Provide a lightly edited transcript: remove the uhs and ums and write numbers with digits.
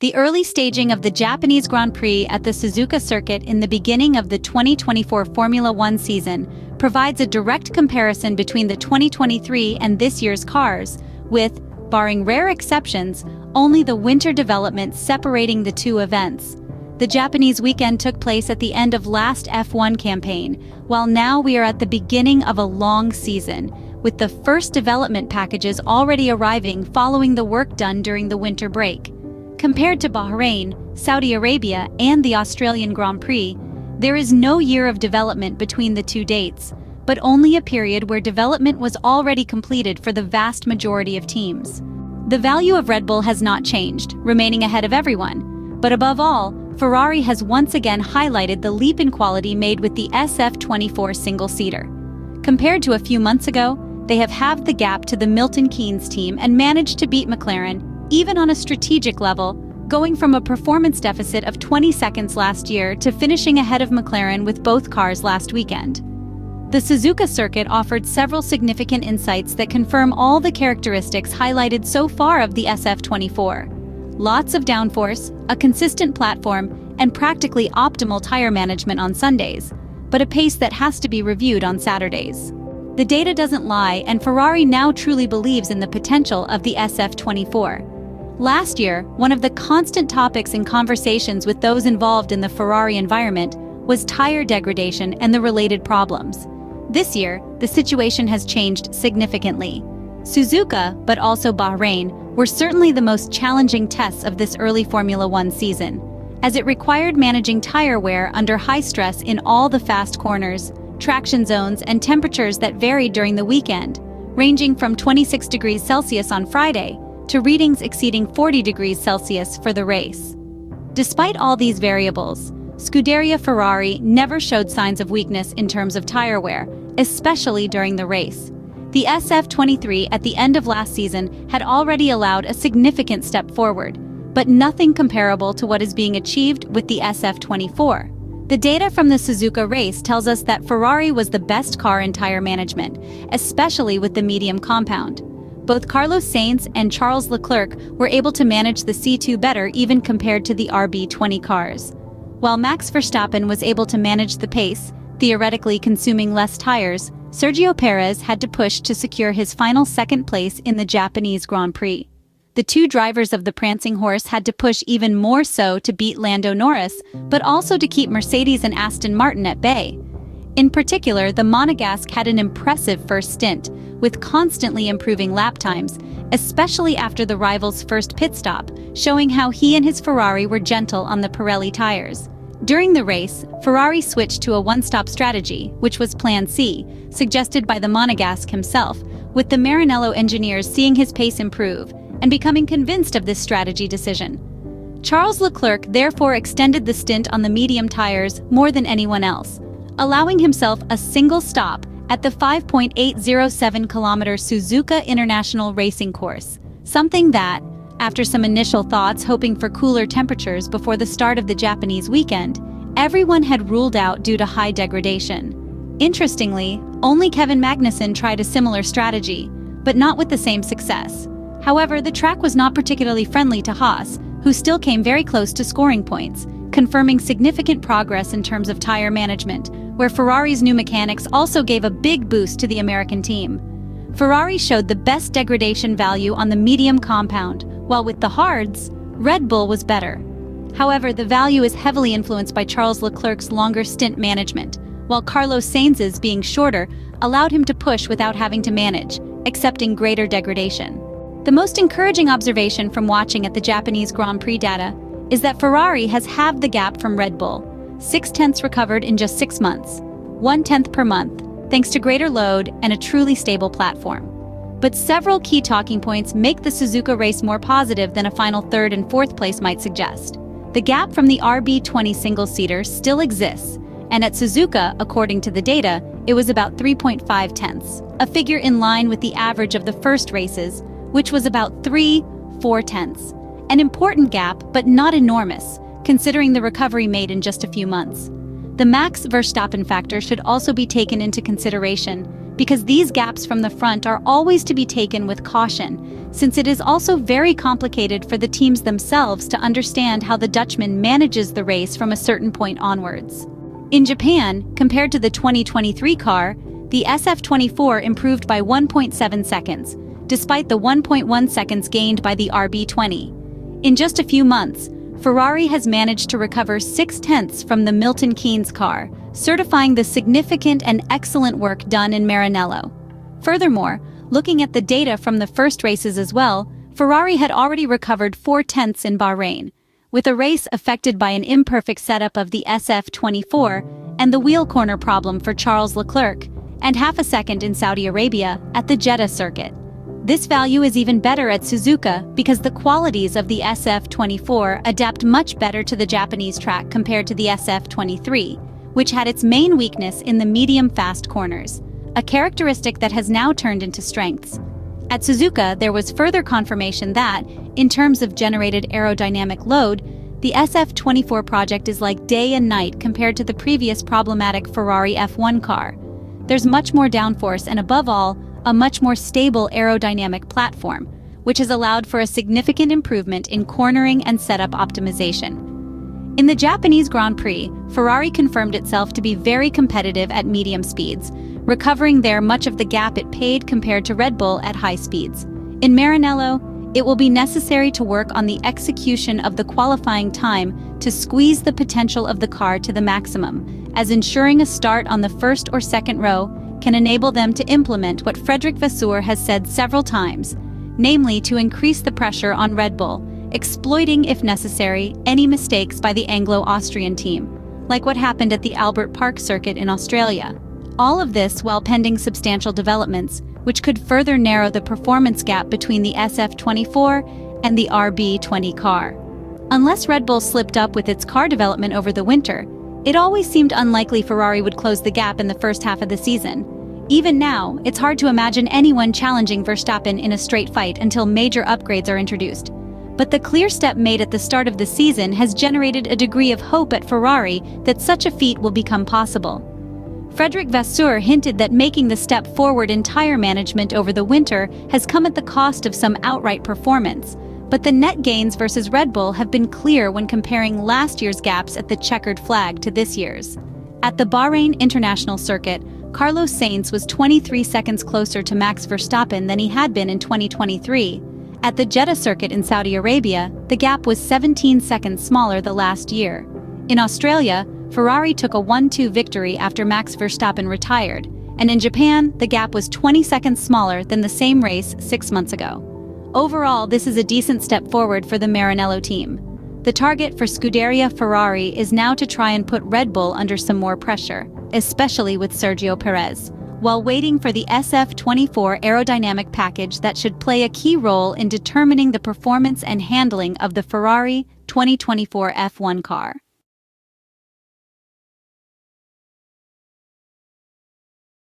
The early staging of the Japanese Grand Prix at the Suzuka circuit in the beginning of the 2024 Formula One season provides a direct comparison between the 2023 and this year's cars, with, barring rare exceptions, only the winter development separating the two events. The Japanese weekend took place at the end of last F1 campaign, while now we are at the beginning of a long season, with the first development packages already arriving following the work done during the winter break. Compared to Bahrain, Saudi Arabia, and the Australian Grand Prix, there is no year of development between the two dates, but only a period where development was already completed for the vast majority of teams. The value of Red Bull has not changed, remaining ahead of everyone. But above all, Ferrari has once again highlighted the leap in quality made with the SF-24 single-seater. Compared to a few months ago, they have halved the gap to the Milton Keynes team and managed to beat McLaren, even on a strategic level, going from a performance deficit of 20 seconds last year to finishing ahead of McLaren with both cars last weekend. The Suzuka circuit offered several significant insights that confirm all the characteristics highlighted so far of the SF-24. Lots of downforce, a consistent platform, and practically optimal tire management on Sundays, but a pace that has to be reviewed on Saturdays. The data doesn't lie, and Ferrari now truly believes in the potential of the SF-24. Last year, one of the constant topics in conversations with those involved in the Ferrari environment was tire degradation and the related problems. This year, the situation has changed significantly. Suzuka, but also Bahrain, were certainly the most challenging tests of this early Formula One season, as it required managing tire wear under high stress in all the fast corners, traction zones, and temperatures that varied during the weekend, ranging from 26 degrees Celsius on Friday to readings exceeding 40 degrees Celsius for the race. Despite all these variables, Scuderia Ferrari never showed signs of weakness in terms of tire wear, especially during the race. The SF-23 at the end of last season had already allowed a significant step forward, but nothing comparable to what is being achieved with the SF-24. The data from the Suzuka race tells us that Ferrari was the best car in tire management, especially with the medium compound. Both Carlos Sainz and Charles Leclerc were able to manage the C2 better even compared to the RB20 cars. While Max Verstappen was able to manage the pace, theoretically consuming less tires, Sergio Perez had to push to secure his final second place in the Japanese Grand Prix. The two drivers of the prancing horse had to push even more so to beat Lando Norris, but also to keep Mercedes and Aston Martin at bay. In particular, the Monegasque had an impressive first stint, with constantly improving lap times, especially after the rival's first pit stop, showing how he and his Ferrari were gentle on the Pirelli tires. During the race, Ferrari switched to a one-stop strategy, which was Plan C, suggested by the Monegasque himself, with the Maranello engineers seeing his pace improve and becoming convinced of this strategy decision. Charles Leclerc therefore extended the stint on the medium tires more than anyone else, allowing himself a single stop at the 5.807-kilometer Suzuka International Racing Course, something that, after some initial thoughts hoping for cooler temperatures before the start of the Japanese weekend, everyone had ruled out due to high degradation. Interestingly, only Kevin Magnussen tried a similar strategy, but not with the same success. However, the track was not particularly friendly to Haas, who still came very close to scoring points, confirming significant progress in terms of tire management, where Ferrari's new mechanics also gave a big boost to the American team. Ferrari showed the best degradation value on the medium compound, while with the hards, Red Bull was better. However, the value is heavily influenced by Charles Leclerc's longer stint management, while Carlos Sainz's being shorter allowed him to push without having to manage, accepting greater degradation. The most encouraging observation from watching at the Japanese Grand Prix data is that Ferrari has halved the gap from Red Bull, 0.6 recovered in just 6 months, 0.1 per month, thanks to greater load and a truly stable platform. But several key talking points make the Suzuka race more positive than a final 3rd and 4th place might suggest. The gap from the RB20 single-seater still exists, and at Suzuka, according to the data, it was about 3.5 tenths, a figure in line with the average of the first races, which was about 3.4 tenths. An important gap, but not enormous, considering the recovery made in just a few months. The Max Verstappen factor should also be taken into consideration, because these gaps from the front are always to be taken with caution, since it is also very complicated for the teams themselves to understand how the Dutchman manages the race from a certain point onwards. In Japan, compared to the 2023 car, the SF-24 improved by 1.7 seconds, despite the 1.1 seconds gained by the RB20. In just a few months, Ferrari has managed to recover 6/10 from the Milton Keynes car, certifying the significant and excellent work done in Maranello. Furthermore, looking at the data from the first races as well, Ferrari had already recovered 4/10 in Bahrain, with a race affected by an imperfect setup of the SF-24 and the wheel corner problem for Charles Leclerc, and half a second in Saudi Arabia at the Jeddah circuit. This value is even better at Suzuka because the qualities of the SF-24 adapt much better to the Japanese track compared to the SF-23, which had its main weakness in the medium-fast corners, a characteristic that has now turned into strengths. At Suzuka, there was further confirmation that, in terms of generated aerodynamic load, the SF-24 project is like day and night compared to the previous problematic Ferrari F1 car. There's much more downforce and, above all, a much more stable aerodynamic platform, which has allowed for a significant improvement in cornering and setup optimization. In the Japanese Grand Prix, Ferrari confirmed itself to be very competitive at medium speeds, recovering there much of the gap it paid compared to Red Bull at high speeds. In Maranello, it will be necessary to work on the execution of the qualifying time to squeeze the potential of the car to the maximum, as ensuring a start on the first or second row can enable them to implement what Vasseur has said several times, namely to increase the pressure on Red Bull, exploiting, if necessary, any mistakes by the Anglo-Austrian team, like what happened at the Albert Park circuit in Australia. All of this while pending substantial developments, which could further narrow the performance gap between the SF-24 and the RB20 car. Unless Red Bull slipped up with its car development over the winter, it always seemed unlikely Ferrari would close the gap in the first half of the season. Even now, it's hard to imagine anyone challenging Verstappen in a straight fight until major upgrades are introduced. But the clear step made at the start of the season has generated a degree of hope at Ferrari that such a feat will become possible. Vasseur hinted that making the step forward in tire management over the winter has come at the cost of some outright performance, but the net gains versus Red Bull have been clear when comparing last year's gaps at the checkered flag to this year's. At the Bahrain International Circuit, Carlos Sainz was 23 seconds closer to Max Verstappen than he had been in 2023. At the Jeddah circuit in Saudi Arabia, the gap was 17 seconds smaller the last year. In Australia, Ferrari took a 1-2 victory after Max Verstappen retired, and in Japan, the gap was 20 seconds smaller than the same race 6 months ago. Overall, this is a decent step forward for the Maranello team. The target for Scuderia Ferrari is now to try and put Red Bull under some more pressure, especially with Sergio Perez, while waiting for the SF-24 aerodynamic package that should play a key role in determining the performance and handling of the Ferrari 2024 F1 car.